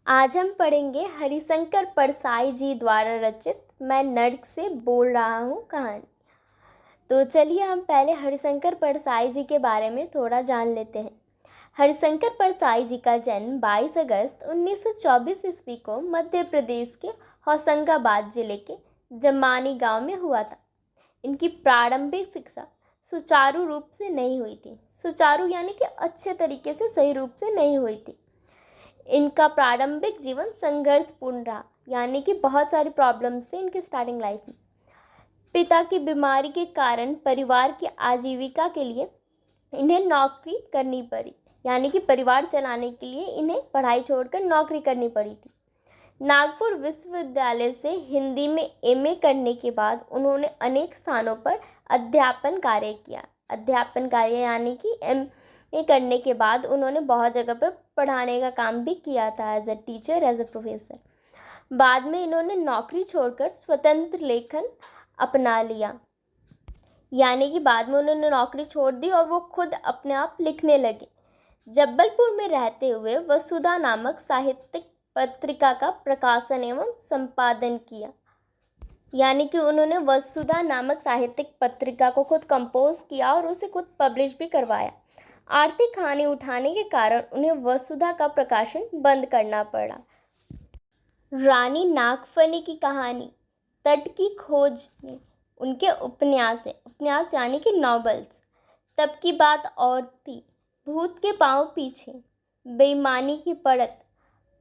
आज हम पढ़ेंगे हरिशंकर परसाई जी द्वारा रचित मैं नर्क से बोल रहा हूँ कहानी। तो चलिए हम पहले हरिशंकर परसाई जी के बारे में थोड़ा जान लेते हैं। हरिशंकर परसाई जी का जन्म 22 अगस्त 1924 ईस्वी को मध्य प्रदेश के होशंगाबाद जिले के जमानी गांव में हुआ था। इनकी प्रारंभिक शिक्षा सुचारू रूप से नहीं हुई थी। सुचारू यानी कि अच्छे तरीके से, सही रूप से नहीं हुई थी। इनका प्रारंभिक जीवन संघर्षपूर्ण रहा, यानी कि बहुत सारी प्रॉब्लम्स थे इनकी स्टार्टिंग लाइफ में। पिता की बीमारी के कारण परिवार की आजीविका के लिए इन्हें नौकरी करनी पड़ी, यानी कि परिवार चलाने के लिए इन्हें पढ़ाई छोड़कर नौकरी करनी पड़ी थी। नागपुर विश्वविद्यालय से हिंदी में एमए करने के बाद उन्होंने अनेक स्थानों पर अध्यापन कार्य किया। अध्यापन कार्य यानी कि एमए करने के बाद उन्होंने बहुत जगह पर पढ़ाने का काम भी किया था, as a teacher, as a professor. बाद में इन्होंने नौकरी छोड़कर स्वतंत्र लेखन अपना लिया, यानी कि बाद में उन्होंने नौकरी छोड़ दी और वो खुद अपने आप लिखने लगे। जबलपुर में रहते हुए वसुधा नामक साहित्यिक पत्रिका का प्रकाशन एवं संपादन किया, यानी कि उन्होंने वसुधा नामक साहित्यिक पत्रिका को खुद कंपोज किया और उसे खुद पब्लिश भी करवाया। आर्थिक हानि उठाने के कारण उन्हें वसुधा का प्रकाशन बंद करना पड़ा। रानी नागफनी की कहानी, तट की खोज में उनके उपन्यास है। उपन्यास यानी कि नॉवेल्स। तब की बात और थी, भूत के पांव पीछे, बेईमानी की परत,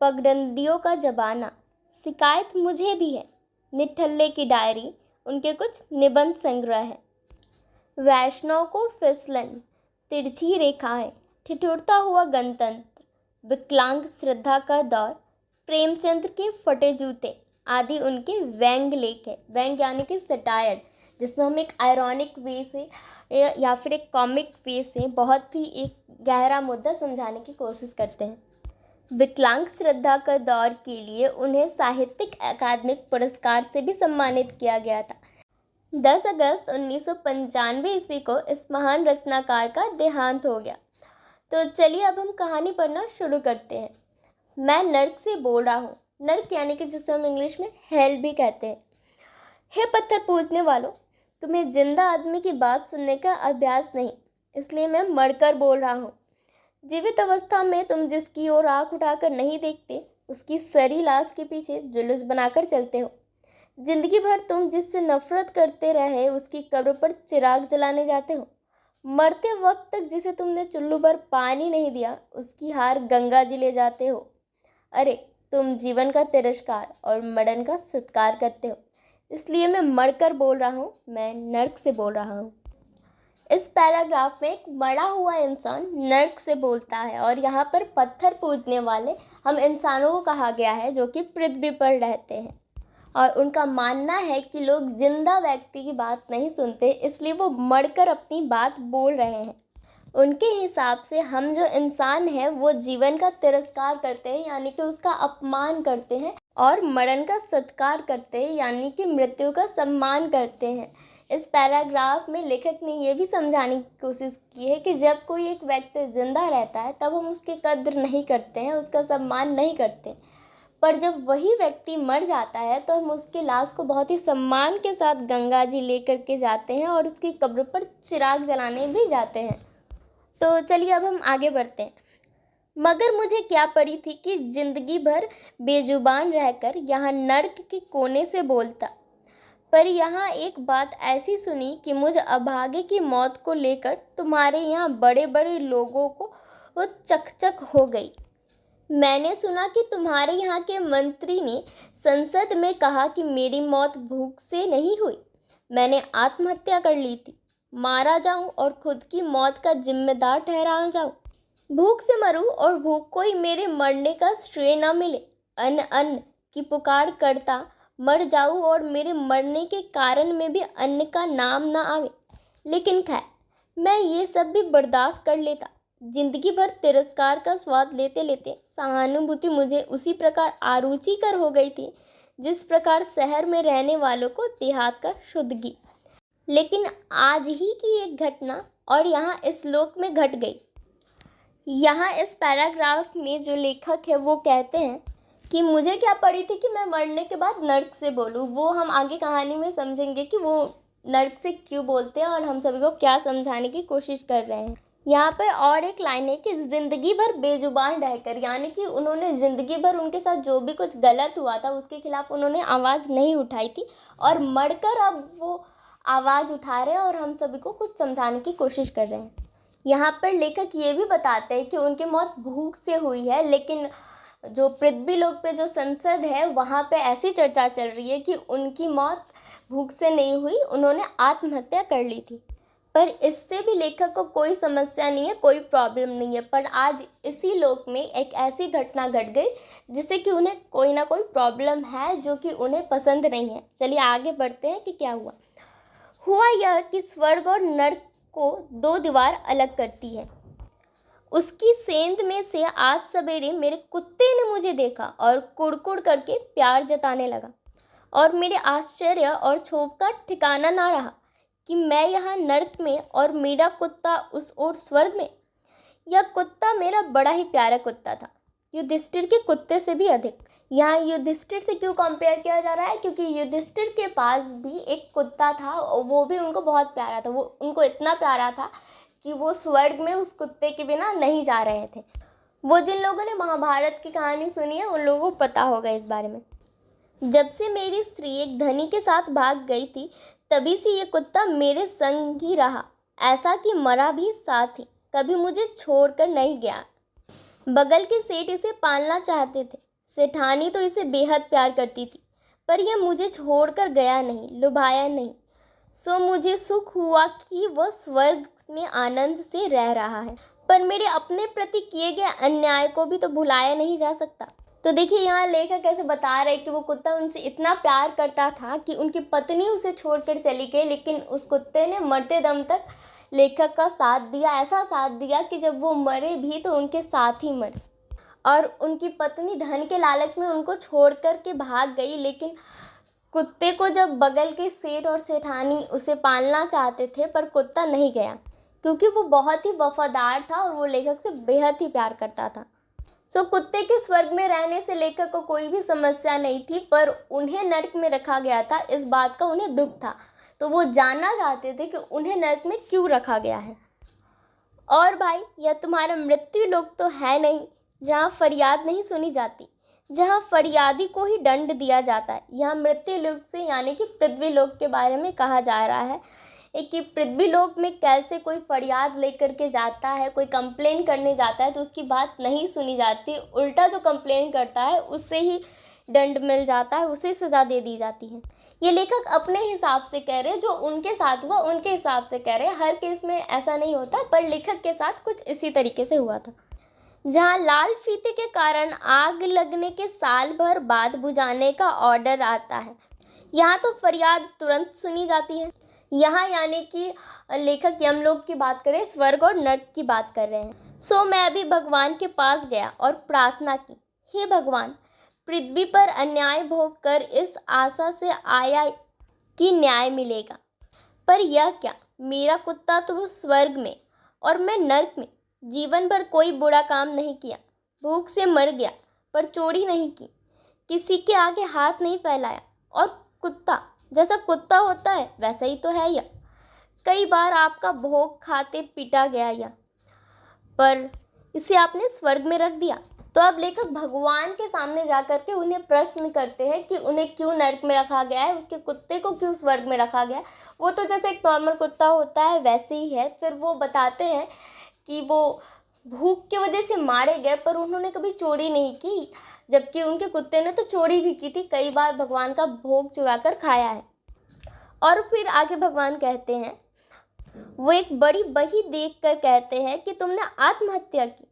पगडंडियों का जमाना, शिकायत मुझे भी है, निठल्ले की डायरी उनके कुछ निबंध संग्रह है। वैष्णव को फिसलन, तिरछी रेखाएं, ठिठुरता हुआ गणतंत्र, विकलांग श्रद्धा का दौर, प्रेमचंद्र के फटे जूते आदि उनके व्यंग लेख है। व्यंग यानी कि सटायर, जिसमें हम एक आयरॉनिक वे से या फिर एक कॉमिक वे से बहुत ही एक गहरा मुद्दा समझाने की कोशिश करते हैं। विकलांग श्रद्धा का दौर के लिए उन्हें साहित्यिक अकादमिक पुरस्कार से भी सम्मानित किया गया था। 10 अगस्त 1995 ईस्वी को इस महान रचनाकार का देहांत हो गया। तो चलिए अब हम कहानी पढ़ना शुरू करते हैं। मैं नर्क से बोल रहा हूँ। नर्क यानी कि जिसे हम इंग्लिश में हेल भी कहते हैं। हे पत्थर पूजने वालों, तुम्हें जिंदा आदमी की बात सुनने का अभ्यास नहीं, इसलिए मैं मरकर बोल रहा हूँ। जीवित अवस्था में तुम जिसकी ओर आँख उठाकर नहीं देखते, उसकी सड़ी लाश के पीछे जुलूस बनाकर चलते हो। जिंदगी भर तुम जिससे नफरत करते रहे, उसकी कब्र पर चिराग जलाने जाते हो। मरते वक्त तक जिसे तुमने चुल्लू भर पानी नहीं दिया, उसकी हार गंगा जी ले जाते हो। अरे, तुम जीवन का तिरस्कार और मरण का सत्कार करते हो, इसलिए मैं मरकर बोल रहा हूँ, मैं नर्क से बोल रहा हूँ। इस पैराग्राफ में एक मरा हुआ इंसान नर्क से बोलता है और यहाँ पर पत्थर पूजने वाले हम इंसानों को कहा गया है जो कि पृथ्वी पर रहते हैं, और उनका मानना है कि लोग जिंदा व्यक्ति की बात नहीं सुनते, इसलिए वो मरकर अपनी बात बोल रहे हैं। उनके हिसाब से हम जो इंसान हैं वो जीवन का तिरस्कार करते हैं, यानी कि उसका अपमान करते हैं, और मरण का सत्कार करते हैं, यानी कि मृत्यु का सम्मान करते हैं। इस पैराग्राफ में लेखक ने ये भी समझाने की कोशिश की है कि जब कोई एक व्यक्ति जिंदा रहता है तब हम उसकी कद्र नहीं करते हैं, उसका सम्मान नहीं करते, पर जब वही व्यक्ति मर जाता है तो हम उसके लाश को बहुत ही सम्मान के साथ गंगा जी लेकर के जाते हैं और उसकी कब्र पर चिराग जलाने भी जाते हैं। तो चलिए अब हम आगे बढ़ते हैं। मगर मुझे क्या पड़ी थी कि जिंदगी भर बेजुबान रहकर यहाँ नर्क के कोने से बोलता, पर यहाँ एक बात ऐसी सुनी कि मुझ अभागे की मौत को लेकर तुम्हारे यहाँ बड़े बड़े लोगों को वो चकचक हो गई। मैंने सुना कि तुम्हारे यहाँ के मंत्री ने संसद में कहा कि मेरी मौत भूख से नहीं हुई, मैंने आत्महत्या कर ली थी, मारा जाऊं और खुद की मौत का जिम्मेदार ठहराया जाऊं। भूख से मरूं और भूख को ही मेरे मरने का श्रेय न मिले। अन्न अन्न की पुकार करता मर जाऊं और मेरे मरने के कारण में भी अन्न का नाम ना आवे। लेकिन खैर, मैं ये सब भी बर्दाश्त कर लेता। जिंदगी भर तिरस्कार का स्वाद लेते लेते सहानुभूति मुझे उसी प्रकार आरुचिकर हो गई थी जिस प्रकार शहर में रहने वालों को देहात का शुद्ध घी। लेकिन आज ही की एक घटना और यहाँ इस लोक में घट गई। यहाँ इस पैराग्राफ में जो लेखक है वो कहते हैं कि मुझे क्या पड़ी थी कि मैं मरने के बाद नर्क से बोलूँ। वो हम आगे कहानी में समझेंगे कि वो नर्क से क्यों बोलते हैं और हम सभी को क्या समझाने की कोशिश कर रहे हैं। यहाँ पे और एक लाइन है कि ज़िंदगी भर बेजुबान रहकर, यानी कि उन्होंने ज़िंदगी भर उनके साथ जो भी कुछ गलत हुआ था उसके खिलाफ उन्होंने आवाज़ नहीं उठाई थी, और मरकर अब वो आवाज़ उठा रहे हैं और हम सभी को कुछ समझाने की कोशिश कर रहे हैं। यहाँ पर लेखक ये भी बताते हैं कि उनकी मौत भूख से हुई है, लेकिन जो पृथ्वी लोक पे जो संसद है वहाँ पे ऐसी चर्चा चल रही है कि उनकी मौत भूख से नहीं हुई, उन्होंने आत्महत्या कर ली थी। पर इससे भी लेखक को कोई समस्या नहीं है, कोई प्रॉब्लम नहीं है। पर आज इसी लोक में एक ऐसी घटना घट गई जिससे कि उन्हें कोई ना कोई प्रॉब्लम है जो कि उन्हें पसंद नहीं है। चलिए आगे बढ़ते हैं कि क्या हुआ। हुआ यह कि स्वर्ग और नर्क को दो दीवार अलग करती है। उसकी सेंध में से आज सवेरे मेरे कुत्ते ने मुझे देखा और कुड़कुड़ करके प्यार जताने लगा, और मेरे आश्चर्य और क्षोभ का ठिकाना ना रहा कि मैं यहाँ नर्क में और मेरा कुत्ता उस ओर स्वर्ग में। यह कुत्ता मेरा बड़ा ही प्यारा कुत्ता था, युधिष्ठिर के कुत्ते से भी अधिक। यहाँ युधिष्ठिर से क्यों कंपेयर किया जा रहा है? क्योंकि युधिष्ठिर के पास भी एक कुत्ता था, वो भी उनको बहुत प्यारा था। वो उनको इतना प्यारा था कि वो स्वर्ग में उस कुत्ते के बिना नहीं जा रहे थे। वो जिन लोगों ने महाभारत की कहानी सुनी है उन लोगों को पता होगा इस बारे में। जब से मेरी स्त्री एक धनी के साथ भाग गई थी, तभी से ये कुत्ता मेरे संग ही रहा, ऐसा कि मरा भी साथ ही, कभी मुझे छोड़कर नहीं गया। बगल के सेठ इसे पालना चाहते थे। सेठानी तो इसे बेहद प्यार करती थी, पर यह मुझे छोड़कर गया नहीं, लुभाया नहीं। सो मुझे सुख हुआ कि वह स्वर्ग में आनंद से रह रहा है, पर मेरे अपने प्रति किए गए अन्याय को भी तो भुलाया नहीं जा सकता। तो देखिए यहाँ लेखक कैसे बता रहे कि वो कुत्ता उनसे इतना प्यार करता था कि उनकी पत्नी उसे छोड़कर चली गई, लेकिन उस कुत्ते ने मरते दम तक लेखक का साथ दिया। ऐसा साथ दिया कि जब वो मरे भी तो उनके साथ ही मरे। और उनकी पत्नी धन के लालच में उनको छोड़ कर के भाग गई, लेकिन कुत्ते को जब बगल के सेठ और सेठानी उसे पालना चाहते थे, पर कुत्ता नहीं गया क्योंकि वो बहुत ही वफादार था और वो लेखक से बेहद ही प्यार करता था। सो कुत्ते के स्वर्ग में रहने से लेखक को कोई भी समस्या नहीं थी, पर उन्हें नर्क में रखा गया था, इस बात का उन्हें दुख था। तो वो जानना चाहते थे कि उन्हें नर्क में क्यों रखा गया है। और भाई, यह तुम्हारा मृत्यु लोक तो है नहीं, जहाँ फरियाद नहीं सुनी जाती, जहाँ फरियादी को ही दंड दिया जाता है। यहाँ मृत्यु लोक से यानी कि पृथ्वी लोक के बारे में कहा जा रहा है कि पृथ्वी लोक में कैसे कोई फरियाद लेकर के जाता है, कोई कंप्लेन करने जाता है तो उसकी बात नहीं सुनी जाती, उल्टा जो कंप्लेन करता है उससे ही दंड मिल जाता है, उसे सज़ा दे दी जाती है। ये लेखक अपने हिसाब से कह रहे, जो उनके साथ हुआ उनके हिसाब से कह रहे। हर केस में ऐसा नहीं होता, पर लेखक के साथ कुछ इसी तरीके से हुआ था। जहाँ लाल फीते के कारण आग लगने के साल भर बाद बुझाने का ऑर्डर आता है, यहाँ तो फरियाद तुरंत सुनी जाती है। यहाँ यानी कि लेखक यमलोक की बात करें, स्वर्ग और नर्क की बात कर रहे हैं। सो मैं अभी भगवान के पास गया और प्रार्थना की, हे भगवान, पृथ्वी पर अन्याय भोग कर इस आशा से आया कि न्याय मिलेगा, पर यह क्या, मेरा कुत्ता तो वो स्वर्ग में और मैं नर्क में। जीवन भर कोई बुरा काम नहीं किया, भूख से मर गया पर चोरी नहीं की, किसी के आगे हाथ नहीं फैलाया, और कुत्ता जैसा कुत्ता होता है वैसा ही तो है यह। कई बार आपका भोग खाते पीटा गया यह, पर इसे आपने स्वर्ग में रख दिया। तो अब लेखक भगवान के सामने जाकर के उन्हें प्रश्न करते हैं कि उन्हें क्यों नर्क में रखा गया है, उसके कुत्ते को क्यों स्वर्ग में रखा गया है। वो तो जैसे एक नॉर्मल कुत्ता होता है वैसे ही है। फिर वो बताते हैं कि वो भूख की वजह से मारे गए, पर उन्होंने कभी चोरी नहीं की, जबकि उनके कुत्ते ने तो चोरी भी की थी, कई बार भगवान का भोग चुरा कर खाया है। और फिर आगे भगवान कहते हैं, वो एक बड़ी बही देख कर कहते हैं कि तुमने आत्महत्या की।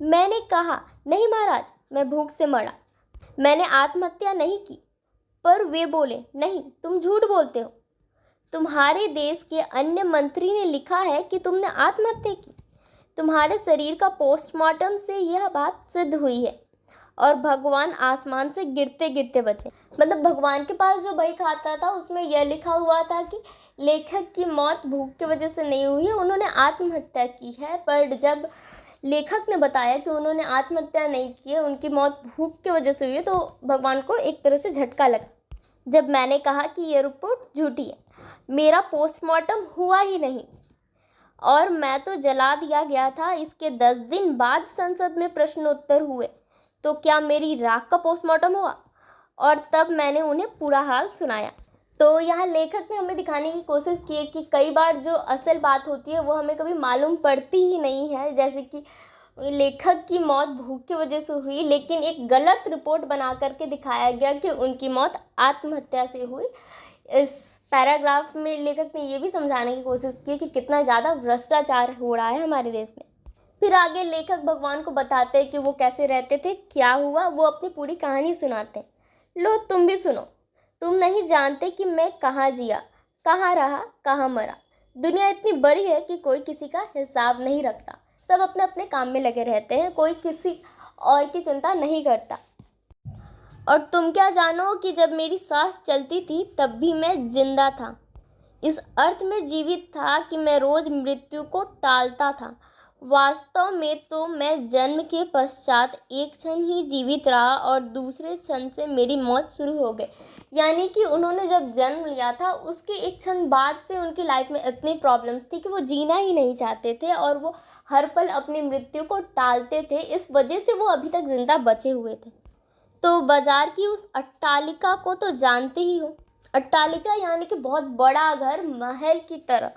मैंने कहा, नहीं महाराज, मैं भूख से मरा, मैंने आत्महत्या नहीं की। पर वे बोले, नहीं, तुम झूठ बोलते हो, तुम्हारे देश के अन्य मंत्री ने लिखा है कि तुमने आत्महत्या की। तुम्हारे शरीर का पोस्टमार्टम से यह बात सिद्ध हुई है। और भगवान आसमान से गिरते गिरते बचे। मतलब भगवान के पास जो बही खाता था उसमें यह लिखा हुआ था कि लेखक की मौत भूख की वजह से नहीं हुई है, उन्होंने आत्महत्या की है। पर जब लेखक ने बताया कि उन्होंने आत्महत्या नहीं की है, उनकी मौत भूख की वजह से हुई है। तो भगवान को एक तरह से झटका लगा जब मैंने कहा कि ये रिपोर्ट झूठी है, मेरा पोस्टमार्टम हुआ ही नहीं और मैं तो जला दिया गया था। इसके 10 दिन बाद संसद में प्रश्नोत्तर हुए तो क्या मेरी राख का पोस्टमार्टम हुआ? और तब मैंने उन्हें पूरा हाल सुनाया। तो यहाँ लेखक ने हमें दिखाने की कोशिश की है कि कई बार जो असल बात होती है वो हमें कभी मालूम पड़ती ही नहीं है। जैसे कि लेखक की मौत भूख की वजह से हुई, लेकिन एक गलत रिपोर्ट बना करके दिखाया गया कि उनकी मौत आत्महत्या से हुई। इस पैराग्राफ में लेखक ने ये भी समझाने की कोशिश की कि कितना ज़्यादा भ्रष्टाचार हो रहा है हमारे देश में। फिर आगे लेखक भगवान को बताते हैं कि वो कैसे रहते थे, क्या हुआ, वो अपनी पूरी कहानी सुनाते हैं। लो तुम भी सुनो। तुम नहीं जानते कि मैं कहाँ जिया, कहाँ रहा, कहाँ मरा। दुनिया इतनी बड़ी है कि कोई किसी का हिसाब नहीं रखता। सब अपने अपने काम में लगे रहते हैं, कोई किसी और की चिंता नहीं करता। और तुम क्या जानो कि जब मेरी सांस चलती थी तब भी मैं जिंदा था। इस अर्थ में जीवित था कि मैं रोज मृत्यु को टालता था। वास्तव में तो मैं जन्म के पश्चात एक क्षण ही जीवित रहा और दूसरे क्षण से मेरी मौत शुरू हो गई। यानी कि उन्होंने जब जन्म लिया था उसके एक क्षण बाद से उनकी लाइफ में इतनी प्रॉब्लम्स थी कि वो जीना ही नहीं चाहते थे और वो हर पल अपनी मृत्यु को टालते थे। इस वजह से वो अभी तक जिंदा बचे हुए थे। तो बाजार की उस अट्टालिका को तो जानते ही हो। अट्टालिका यानी कि बहुत बड़ा घर, महल की तरह,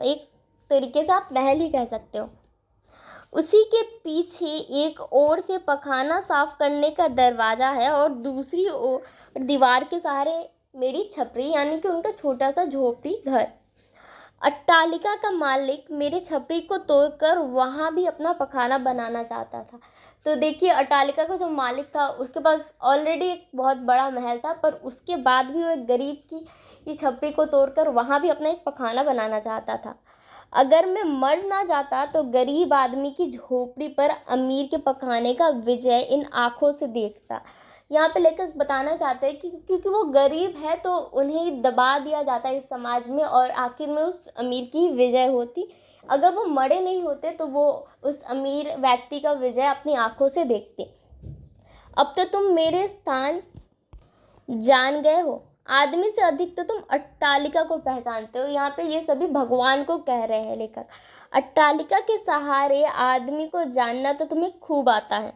एक तरीके से आप महल ही कह सकते हो। उसी के पीछे एक ओर से पखाना साफ करने का दरवाज़ा है और दूसरी ओर दीवार के सहारे मेरी छपरी यानी कि उनका छोटा सा झोपड़ी घर। अट्टालिका का मालिक मेरे छपरी को तोड़कर वहाँ भी अपना पखाना बनाना चाहता था। तो देखिए, अट्टालिका का जो मालिक था उसके पास ऑलरेडी एक बहुत बड़ा महल था, पर उसके बाद भी वो एक गरीब की ये छपरी को तोड़कर वहाँ भी अपना एक पखाना बनाना चाहता था। अगर मैं मर ना जाता तो गरीब आदमी की झोपड़ी पर अमीर के पखाने का विजय इन आँखों से देखता। यहाँ पे लेखक बताना चाहते हैं कि क्योंकि वो गरीब है तो उन्हें दबा दिया जाता है इस समाज में और आखिर में उस अमीर की विजय होती। अगर वो मरे नहीं होते तो वो उस अमीर व्यक्ति का विजय अपनी आंखों से देखते। अब तो तुम मेरे स्थान जान गए हो। आदमी से अधिक तो तुम अट्टालिका को पहचानते हो। यहाँ पे ये सभी भगवान को कह रहे हैं लेखक। अट्टालिका के सहारे आदमी को जानना तो तुम्हें खूब आता है।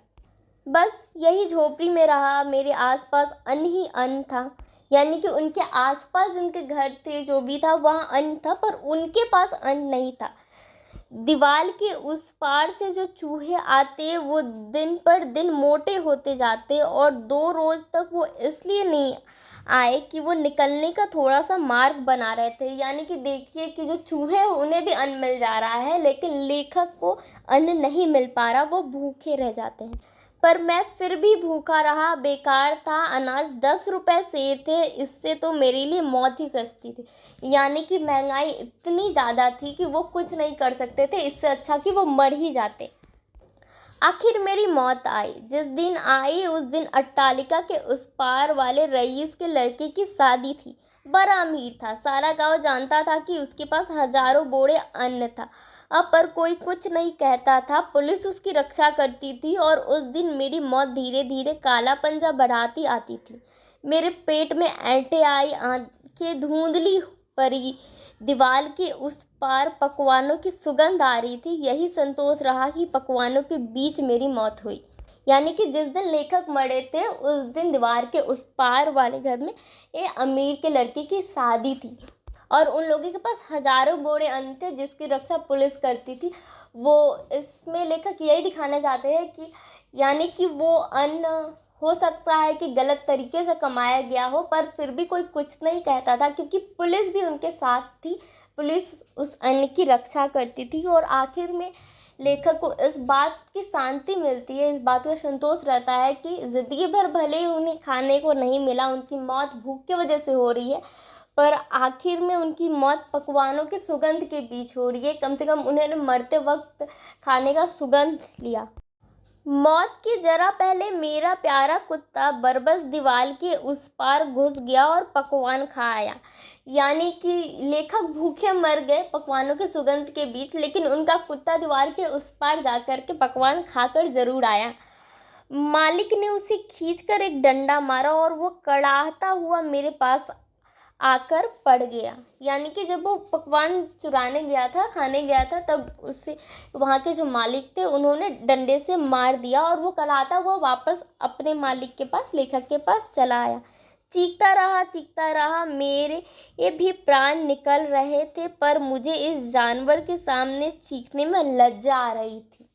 बस यही झोपड़ी में रहा, मेरे आसपास अन्न ही अन्न था। यानी कि उनके आसपास जिनके घर थे, जो भी था वहाँ अन्न था, पर उनके पास अन्न नहीं था। दीवार के उस पार से जो चूहे आते वो दिन पर दिन मोटे होते जाते और 2 रोज तक वो इसलिए नहीं आए कि वो निकलने का थोड़ा सा मार्ग बना रहे थे। यानी कि देखिए कि जो चूहे हैं उन्हें भी अन्न मिल जा रहा है, लेकिन लेखक को अन्न नहीं मिल पा रहा, वो भूखे रह जाते हैं। पर मैं फिर भी भूखा रहा, बेकार था। अनाज 10 रुपए सेर थे, इससे तो मेरे लिए मौत ही सस्ती थी। यानी कि महंगाई इतनी ज़्यादा थी कि वो कुछ नहीं कर सकते थे, इससे अच्छा कि वो मर ही जाते। आखिर मेरी मौत आई। जिस दिन आई उस दिन अट्टालिका के उस पार वाले रईस के लड़के की शादी थी। बड़ा अमीर था, सारा गांव जानता था कि उसके पास हजारों बोरे अन्न था। अब पर कोई कुछ नहीं कहता था। पुलिस उसकी रक्षा करती थी और उस दिन मेरी मौत धीरे धीरे काला पंजा बढ़ाती आती थी। मेरे पेट में ऐंठे आई, आंखें धुंधली पड़ी। दीवार के उस पार पकवानों की सुगंध आ रही थी। यही संतोष रहा कि पकवानों के बीच मेरी मौत हुई। यानी कि जिस दिन लेखक मरे थे उस दिन दीवार के उस पार वाले घर में एक अमीर के लड़की की शादी थी और उन लोगों के पास हजारों बोरे अन्न थे जिसकी रक्षा पुलिस करती थी। वो इसमें लेखक यही दिखाना चाहते हैं कि यानी कि वो अन्न हो सकता है कि गलत तरीके से कमाया गया हो, पर फिर भी कोई कुछ नहीं कहता था क्योंकि पुलिस भी उनके साथ थी। पुलिस उस अन्न की रक्षा करती थी और आखिर में लेखक को इस बात की शांति मिलती है, इस बात का संतोष रहता है कि ज़िंदगी भर भले ही उन्हें खाने को नहीं मिला, उनकी मौत भूख की वजह से हो रही है, पर आखिर में उनकी मौत पकवानों की सुगंध के बीच हो रही है। कम से कम उन्होंने मरते वक्त खाने का सुगंध लिया। मौत के जरा पहले मेरा प्यारा कुत्ता बरबस दीवार के उस पार घुस गया और पकवान खा आया। यानी कि लेखक भूखे मर गए पकवानों के सुगंध के बीच, लेकिन उनका कुत्ता दीवार के उस पार जाकर के पकवान खाकर जरूर आया। मालिक ने उसे खींचकर एक डंडा मारा और वो कड़ाहता हुआ मेरे पास आकर पड़ गया। यानी कि जब वो पकवान चुराने गया था, खाने गया था, तब उससे वहाँ के जो मालिक थे उन्होंने डंडे से मार दिया और वो कराता हुआ वापस अपने मालिक के पास, लेखक के पास चला आया। चीखता रहा, मेरे ये भी प्राण निकल रहे थे, पर मुझे इस जानवर के सामने चीखने में लज्जा आ रही थी।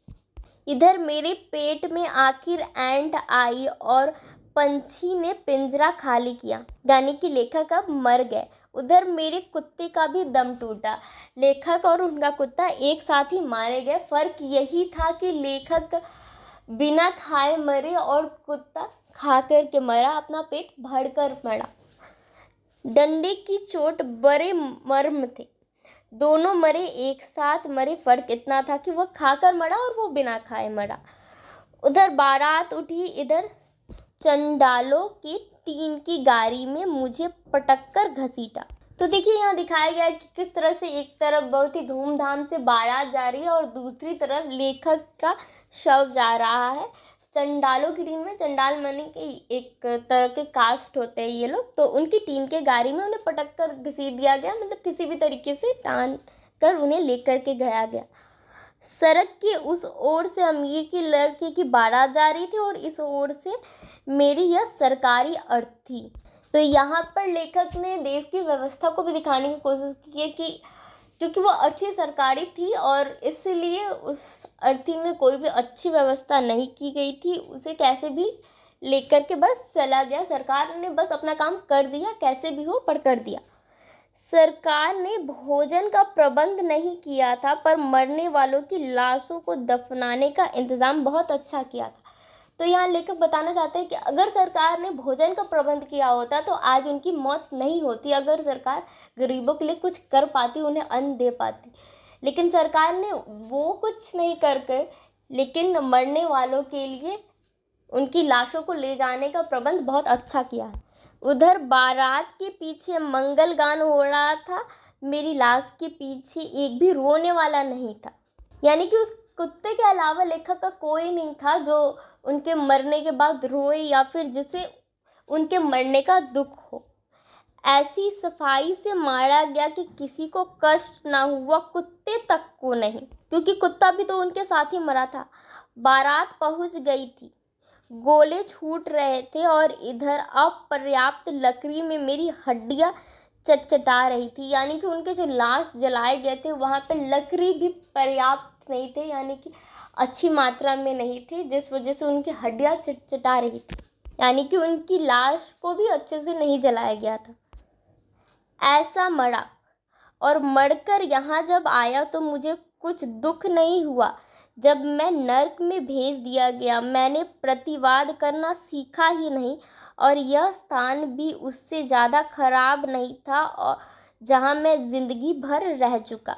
इधर मेरे पेट में आखिर ऐंठ आई और पंछी ने पिंजरा खाली किया। यानी कि लेखक अब मर गए। उधर मेरे कुत्ते का भी दम टूटा। लेखक और उनका कुत्ता एक साथ ही मारे गए। फर्क यही था कि लेखक बिना खाए मरे और कुत्ता खा कर के मरा, अपना पेट भर कर मरा। डंडे की चोट बड़े मर्म थे। दोनों मरे, एक साथ मरे, फर्क इतना था कि वह खाकर मरा और वो बिना खाए मरा। उधर बारात उठी, इधर चंडालों की टीन की गाड़ी में मुझे पटक कर घसीटा। तो देखिए यहाँ दिखाया गया है कि किस तरह से एक तरफ बहुत ही धूमधाम से बारात जा रही है और दूसरी तरफ लेखक का शव जा रहा है। चंडालों की टीम में, चंडाल माने कि एक तरह के कास्ट होते हैं ये लोग, तो उनकी टीम के गाड़ी में उन्हें पटक कर घसीट दिया गया, मतलब किसी भी तरीके से टान कर उन्हें लेकर के गया। सड़क के उस ओर से अमीर की लड़के की बारात जा रही थी और इस ओर से मेरी यह सरकारी अर्थ थी। तो यहाँ पर लेखक ने देश की व्यवस्था को भी दिखाने की कोशिश की है कि क्योंकि वो अर्थी सरकारी थी और इसलिए उस अर्थी में कोई भी अच्छी व्यवस्था नहीं की गई थी, उसे कैसे भी लेकर के बस चला गया। सरकार ने बस अपना काम कर दिया, कैसे भी हो पर कर दिया। सरकार ने भोजन का प्रबंध नहीं किया था, पर मरने वालों की लाशों को दफनाने का इंतजाम बहुत अच्छा किया था। तो यहाँ लेखक बताना चाहते हैं कि अगर सरकार ने भोजन का प्रबंध किया होता तो आज उनकी मौत नहीं होती। अगर सरकार गरीबों के लिए कुछ कर पाती, उन्हें अन्न दे पाती, लेकिन सरकार ने वो कुछ नहीं करके, लेकिन मरने वालों के लिए उनकी लाशों को ले जाने का प्रबंध बहुत अच्छा किया है। उधर बारात के पीछे मंगल गान हो रहा था। मेरी लाश के पीछे एक भी रोने वाला नहीं था। यानी कि उस कुत्ते के अलावा लेखक का कोई नहीं था जो उनके मरने के बाद रोए या फिर जिसे उनके मरने का दुख हो। ऐसी सफाई से मारा गया कि किसी को कष्ट ना हुआ, कुत्ते तक को नहीं, क्योंकि कुत्ता भी तो उनके साथ ही मरा था। बारात पहुंच गई थी, गोले छूट रहे थे और इधर अपर्याप्त लकड़ी में मेरी हड्डियां चटचटा रही थी। यानी कि उनके जो लाश जलाए गए थे वहाँ पे लकड़ी भी पर्याप्त नहीं थे, यानी कि अच्छी मात्रा में नहीं थी, जिस वजह से उनकी हड्डियां चटचटा रही थी। यानी कि उनकी लाश को भी अच्छे से नहीं जलाया गया था। ऐसा मरा और मरकर यहाँ जब आया तो मुझे कुछ दुख नहीं हुआ। जब मैं नर्क में भेज दिया गया, मैंने प्रतिवाद करना सीखा ही नहीं, और यह स्थान भी उससे ज़्यादा खराब नहीं था और जहाँ मैं ज़िंदगी भर रह चुका।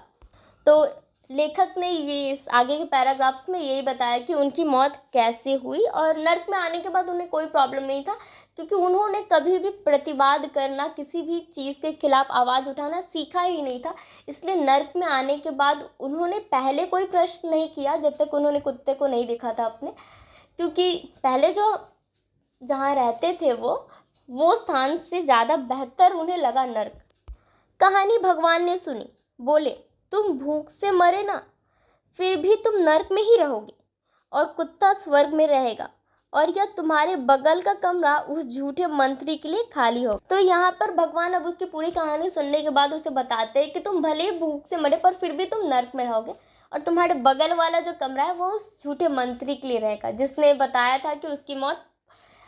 तो लेखक ने ये इस आगे के पैराग्राफ्स में यही बताया कि उनकी मौत कैसे हुई, और नर्क में आने के बाद उन्हें कोई प्रॉब्लम नहीं था, क्योंकि उन्होंने कभी भी प्रतिवाद करना, किसी भी चीज़ के खिलाफ आवाज़ उठाना सीखा ही नहीं था। इसलिए नर्क में आने के बाद उन्होंने पहले कोई प्रश्न नहीं किया जब तक उन्होंने कुत्ते को नहीं देखा था अपने, क्योंकि पहले जो जहाँ रहते थे वो स्थान से ज़्यादा बेहतर उन्हें लगा नर्क। कहानी भगवान ने सुनी, बोले तुम भूख से मरे ना, फिर भी तुम नर्क में ही रहोगे और कुत्ता स्वर्ग में रहेगा, और यह तुम्हारे बगल का कमरा उस झूठे मंत्री के लिए खाली हो। तो यहाँ पर भगवान अब उसकी पूरी कहानी सुनने के बाद उसे बताते हैं कि तुम भले ही भूख से मरे पर फिर भी तुम नर्क में रहोगे, और तुम्हारे बगल वाला जो कमरा है वो उस झूठे मंत्री के लिए रहेगा, जिसने बताया था कि उसकी मौत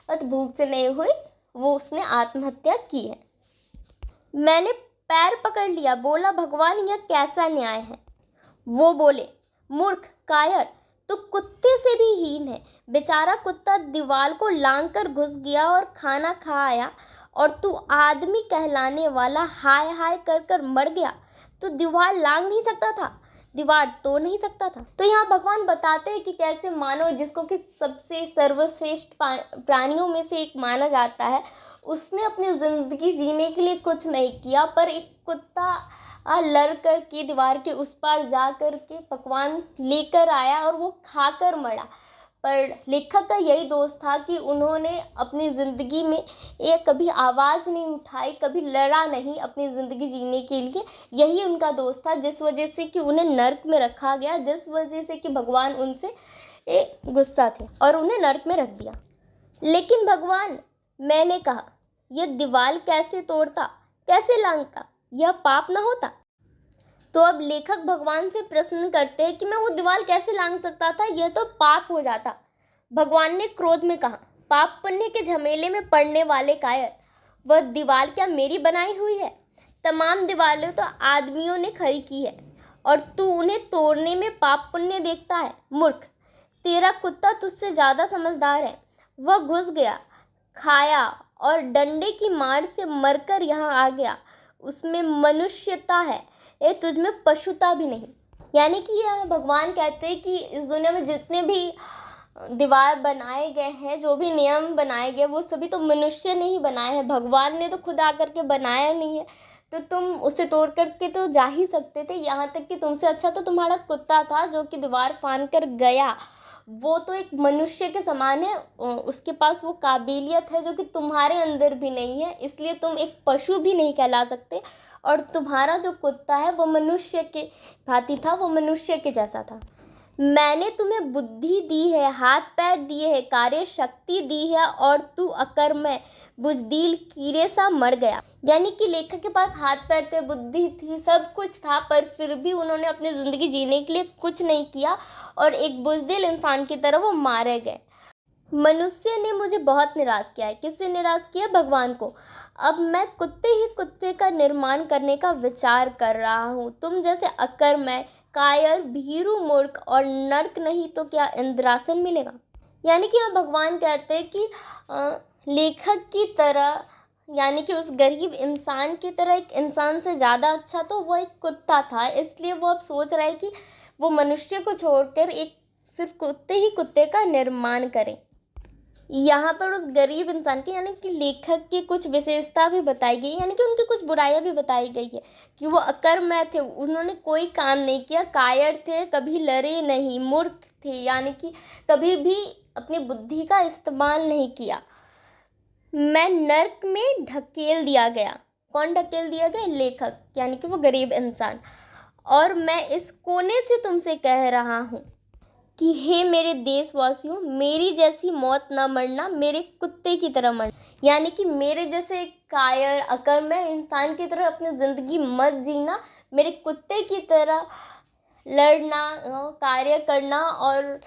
भूख से नहीं हुई, वो उसने आत्महत्या की है। मैंने पैर पकड़ लिया, बोला भगवान यह कैसा न्याय है। वो बोले मूर्ख कायर, तू कुत्ते से भी हीन है। बेचारा कुत्ता दीवार को लांग कर घुस गया और खाना खा आया, और तू आदमी कहलाने वाला हाय हाय कर कर मर गया। तू दीवार लांग नहीं सकता था, दीवार तोड़ नहीं सकता था। तो यहाँ भगवान बताते हैं कि कैसे मानव, जिसको कि सबसे सर्वश्रेष्ठ प्राणियों में से एक माना जाता है, उसने अपनी ज़िंदगी जीने के लिए कुछ नहीं किया, पर एक कुत्ता लड़ कर के दीवार के उस पार जा कर के पकवान लेकर आया और वो खाकर मरा। पर लेखक का यही दोष था कि उन्होंने अपनी ज़िंदगी में एक कभी आवाज़ नहीं उठाई, कभी लड़ा नहीं अपनी ज़िंदगी जीने के लिए। यही उनका दोष था, जिस वजह से कि उन्हें नर्क में रखा गया, जिस वजह से कि भगवान उनसे गुस्सा थे और उन्हें नर्क में रख दिया। लेकिन भगवान, मैंने कहा, यह दीवार कैसे तोड़ता, कैसे लांघता, यह पाप न होता? तो अब लेखक भगवान से प्रश्न करते हैं कि मैं वो दीवार कैसे लांघ सकता था, यह तो पाप हो जाता। भगवान ने क्रोध में कहा, पाप पुण्य के झमेले में पड़ने वाले कायर, वह दीवार क्या मेरी बनाई हुई है? तमाम दीवारें तो आदमियों ने खड़ी की है और तू उन्हें तोड़ने में पाप पुण्य देखता है। मूर्ख, तेरा कुत्ता तुझसे ज़्यादा समझदार है। वह घुस गया, खाया और डंडे की मार से मरकर यहाँ आ गया। उसमें मनुष्यता है, ये तुझ में पशुता भी नहीं। यानी कि यह भगवान कहते हैं कि इस दुनिया में जितने भी दीवार बनाए गए हैं, जो भी नियम बनाए गए, वो सभी तो मनुष्य ने ही बनाए हैं। भगवान ने तो खुद आकर के बनाया नहीं है, तो तुम उसे तोड़ करके तो जा ही सकते थे। यहाँ तक कि तुमसे अच्छा तो तुम्हारा कुत्ता था जो कि दीवार फाड़ कर गया। वो तो एक मनुष्य के समान है, उसके पास वो काबिलियत है जो कि तुम्हारे अंदर भी नहीं है, इसलिए तुम एक पशु भी नहीं कहला सकते। और तुम्हारा जो कुत्ता है वो मनुष्य के भांति था, वो मनुष्य के जैसा था। मैंने तुम्हें बुद्धि दी है, हाथ पैर दिए है, कार्य शक्ति दी है, और तू अकर्मण्य बुजदिल कीड़े सा मर गया। यानी कि लेखक के पास हाथ पैर थे, बुद्धि थी, सब कुछ था, पर फिर भी उन्होंने अपनी ज़िंदगी जीने के लिए कुछ नहीं किया और एक बुजदिल इंसान की तरह वो मारे गए। मनुष्य ने मुझे बहुत निराश किया है। किससे निराश किया? भगवान को। अब मैं कुत्ते ही कुत्ते का निर्माण करने का विचार कर रहा हूँ। तुम जैसे अकर्मण्य, कायर, भीरू, मूर्ख और नर्क नहीं तो क्या इंद्रासन मिलेगा? यानी कि यहाँ भगवान कहते हैं कि लेखक की तरह, यानी कि उस गरीब इंसान की तरह एक इंसान से ज़्यादा अच्छा तो वो एक कुत्ता था, इसलिए वो अब सोच रहा है कि वो मनुष्य को छोड़कर एक सिर्फ कुत्ते ही कुत्ते का निर्माण करें। यहाँ पर उस गरीब इंसान की, यानी कि लेखक की कुछ विशेषता भी बताई गई, यानी कि उनकी कुछ बुराइयां भी बताई गई है कि वो अकर्मण्य थे, उन्होंने कोई काम नहीं किया, कायर थे, कभी लड़े नहीं, मूर्ख थे, यानी कि कभी भी अपनी बुद्धि का इस्तेमाल नहीं किया। मैं नर्क में ढकेल दिया गया। कौन ढकेल दिया गया? लेखक, यानी कि वो गरीब इंसान। और मैं इस कोने से तुमसे कह रहा हूँ कि हे मेरे देशवासियों, मेरी जैसी मौत न मरना, मेरे कुत्ते की तरह मरना। यानी कि मेरे जैसे कायर, अकर्मण्य इंसान की तरह अपनी ज़िंदगी मत जीना, मेरे कुत्ते की तरह लड़ना, कार्य करना और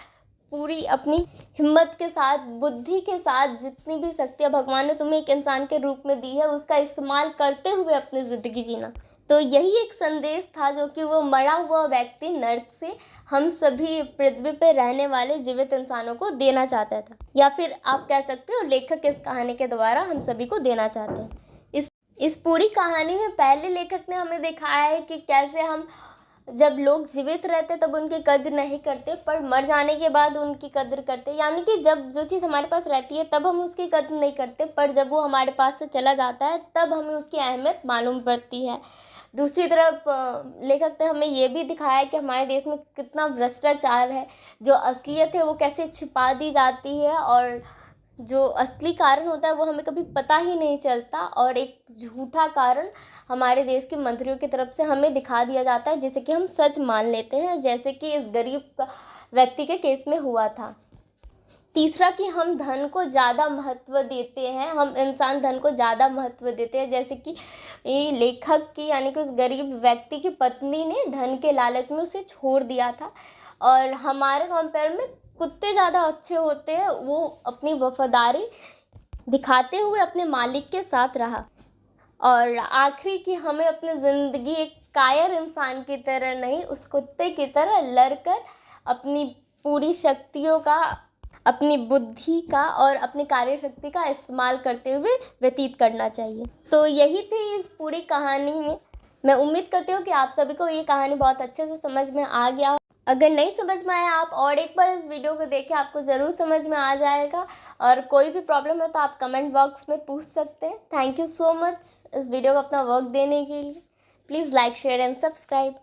पूरी अपनी हिम्मत के साथ, बुद्धि के साथ, जितनी भी शक्तियाँ भगवान ने तुम्हें एक इंसान के रूप में दी है, उसका इस्तेमाल करते हुए अपनी ज़िंदगी जीना। तो यही एक संदेश था जो कि वो मरा हुआ व्यक्ति नर्क से हम सभी पृथ्वी पर रहने वाले जीवित इंसानों को देना चाहता था, या फिर आप कह सकते हो लेखक इस कहानी के द्वारा हम सभी को देना चाहते हैं। इस पूरी कहानी में पहले लेखक ने हमें दिखाया है कि कैसे हम जब लोग जीवित रहते तब उनकी कद्र नहीं करते, पर मर जाने के बाद उनकी कद्र करते। यानी कि जब जो चीज़ हमारे पास रहती है तब हम उसकी कद्र नहीं करते, पर जब वो हमारे पास से चला जाता है तब हमें उसकी अहमियत मालूम पड़ती है। दूसरी तरफ लेखक ने हमें ये भी दिखाया कि हमारे देश में कितना भ्रष्टाचार है, जो असलियत है वो कैसे छिपा दी जाती है और जो असली कारण होता है वो हमें कभी पता ही नहीं चलता, और एक झूठा कारण हमारे देश के मंत्रियों की तरफ से हमें दिखा दिया जाता है जिसे कि हम सच मान लेते हैं, जैसे कि इस गरीब व्यक्ति के केस में हुआ था। तीसरा कि हम धन को ज़्यादा महत्व देते हैं, हम इंसान धन को ज़्यादा महत्व देते हैं, जैसे कि ये लेखक की, यानी कि उस गरीब व्यक्ति की पत्नी ने धन के लालच में उसे छोड़ दिया था। और हमारे कंपेयर में कुत्ते ज़्यादा अच्छे होते हैं, वो अपनी वफादारी दिखाते हुए अपने मालिक के साथ रहा। और आखिरी कि हमें अपनी ज़िंदगी एक कायर इंसान की तरह नहीं, उस कुत्ते की तरह लड़कर अपनी पूरी शक्तियों का, अपनी बुद्धि का और अपनी कार्य शक्ति का इस्तेमाल करते हुए व्यतीत करना चाहिए। तो यही थी इस पूरी कहानी में मैं उम्मीद करती हूँ कि आप सभी को ये कहानी बहुत अच्छे से समझ में आ गया हो। अगर नहीं समझ में आया आप और एक बार इस वीडियो को देखें, आपको ज़रूर समझ में आ जाएगा। और कोई भी प्रॉब्लम हो तो आप कमेंट बॉक्स में पूछ सकते हैं। थैंक यू सो मच इस वीडियो को अपना वर्क देने के लिए। Please like, share and subscribe.